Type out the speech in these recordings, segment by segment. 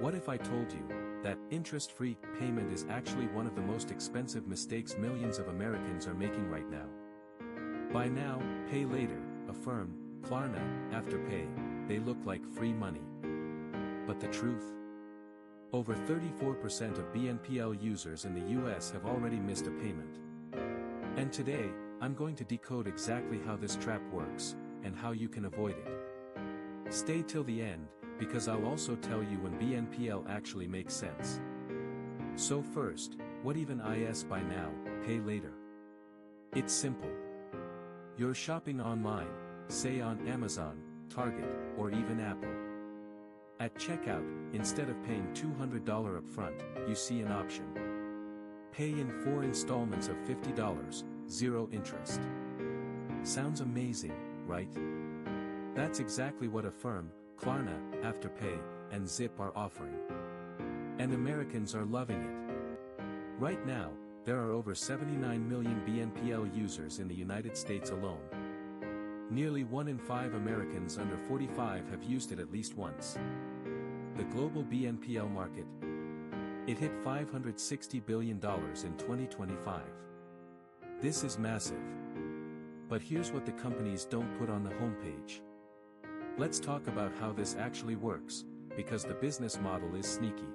What if I told you that interest-free payment is actually one of the most expensive mistakes millions of Americans are making right now? Buy now, pay later, Affirm, Klarna, Afterpay, they look like free money. But the truth? Over 34% of BNPL users in the US have already missed a payment. And today, I'm going to decode exactly how this trap works, and how you can avoid it. Stay till the end, because I'll also tell you when BNPL actually makes sense. So first, what even is buy now, pay later? It's simple. You're shopping online, say on Amazon, Target, or even Apple. At checkout, instead of paying $200 upfront, you see an option. Pay in 4 installments of $50, 0 interest. Sounds amazing, right? That's exactly what Affirm, Klarna, Afterpay, and Zip are offering. And Americans are loving it. Right now, there are over 79 million BNPL users in the United States alone. Nearly 1 in 5 Americans under 45 have used it at least once. The global BNPL market. It hit $560 billion in 2025. This is massive. But here's what the companies don't put on the homepage. Let's talk about how this actually works, because the business model is sneaky.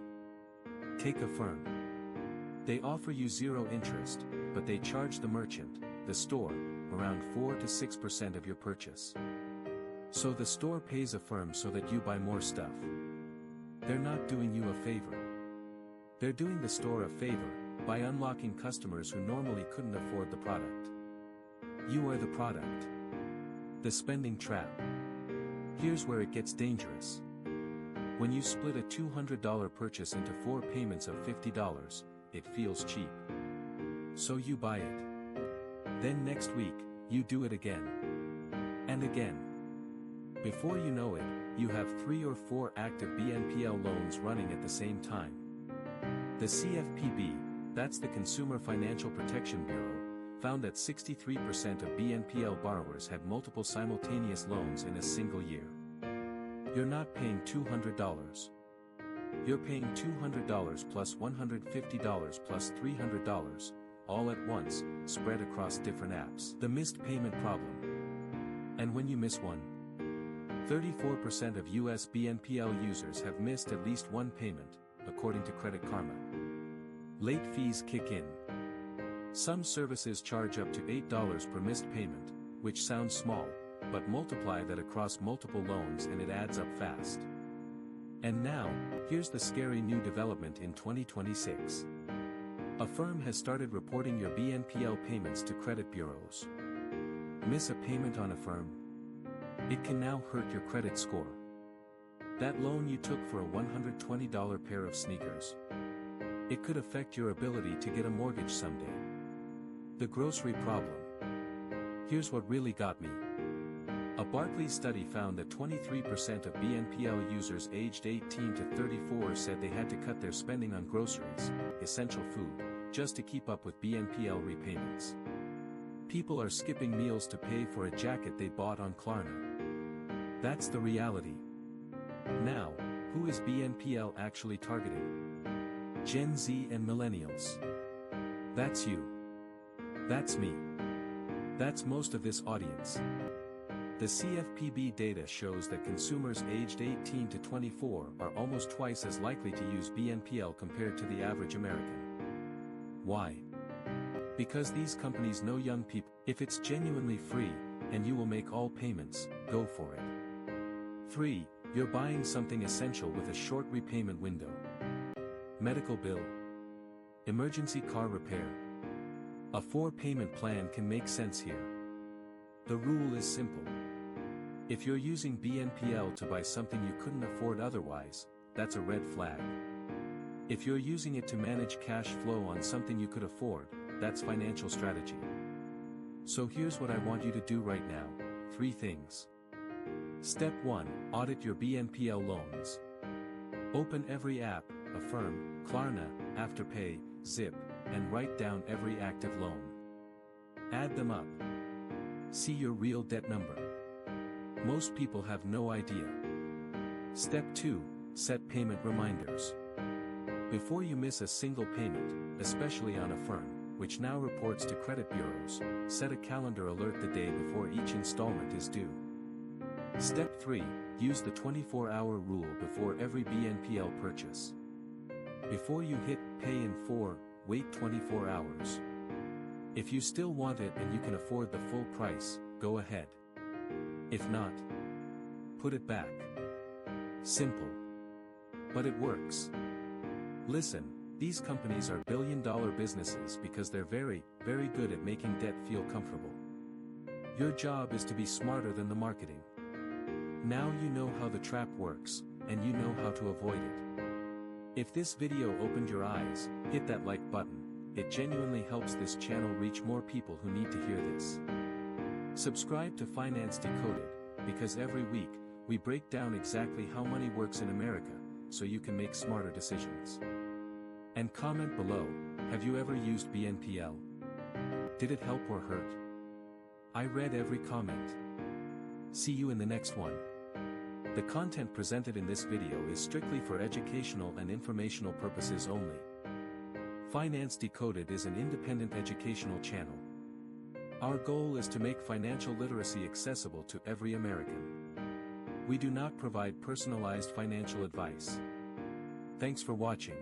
Take Affirm. They offer you 0 interest, but they charge the merchant, the store, around 4 to 6% of your purchase. So the store pays Affirm so that you buy more stuff. They're not doing you a favor. They're doing the store a favor, by unlocking customers who normally couldn't afford the product. You are the product. The spending trap. Here's where it gets dangerous. When you split a $200 purchase into 4 payments of $50, it feels cheap. So you buy it. Then next week, you do it again. And again. Before you know it, you have 3 or 4 active BNPL loans running at the same time. The CFPB, that's the Consumer Financial Protection Bureau, found that 63% of BNPL borrowers had multiple simultaneous loans in a single year. You're not paying $200. You're paying $200 plus $150 plus $300, all at once, spread across different apps. The missed payment problem. And when you miss one, 34% of US BNPL users have missed at least one payment, according to Credit Karma. Late fees kick in. Some services charge up to $8 per missed payment, which sounds small, but multiply that across multiple loans and it adds up fast. And now, here's the scary new development in 2026. Affirm has started reporting your BNPL payments to credit bureaus. Miss a payment on Affirm? It can now hurt your credit score. That loan you took for a $120 pair of sneakers. It could affect your ability to get a mortgage someday. The grocery problem. Here's what really got me. A Barclays study found that 23% of BNPL users aged 18 to 34 said they had to cut their spending on groceries, essential food, just to keep up with BNPL repayments. People are skipping meals to pay for a jacket they bought on Klarna. That's the reality. Now, who is BNPL actually targeting? Gen Z and millennials. That's you. That's me. That's most of this audience. The CFPB data shows that consumers aged 18 to 24 are almost twice as likely to use BNPL compared to the average American. Why? Because these companies know young people. If it's genuinely free, and you will make all payments, go for it. 3. You're buying something essential with a short repayment window. Medical bill. Emergency car repair. A 4-payment plan can make sense here. The rule is simple. If you're using BNPL to buy something you couldn't afford otherwise, that's a red flag. If you're using it to manage cash flow on something you could afford, that's financial strategy. So here's what I want you to do right now, 3 things. Step 1, audit your BNPL loans. Open every app, Affirm, Klarna, Afterpay, Zip, and write down every active loan. Add them up. See your real debt number. Most people have no idea. Step 2, Set payment reminders. Before you miss a single payment, especially on Affirm, which now reports to credit bureaus, set a calendar alert the day before each installment is due. Step 3. Use the 24-hour rule before every BNPL purchase. Before you hit Pay in 4, wait 24 hours. If you still want it and you can afford the full price, go ahead. If not, put it back. Simple. But it works. Listen, these companies are billion-dollar businesses because they're very, very good at making debt feel comfortable. Your job is to be smarter than the marketing. Now you know how the trap works, and you know how to avoid it. If this video opened your eyes, hit that like button. It genuinely helps this channel reach more people who need to hear this. Subscribe to Finance Decoded, because every week, we break down exactly how money works in America, so you can make smarter decisions. And comment below, have you ever used BNPL? Did it help or hurt? I read every comment. See you in the next one. The content presented in this video is strictly for educational and informational purposes only. Finance Decoded is an independent educational channel. Our goal is to make financial literacy accessible to every American. We do not provide personalized financial advice. Thanks for watching.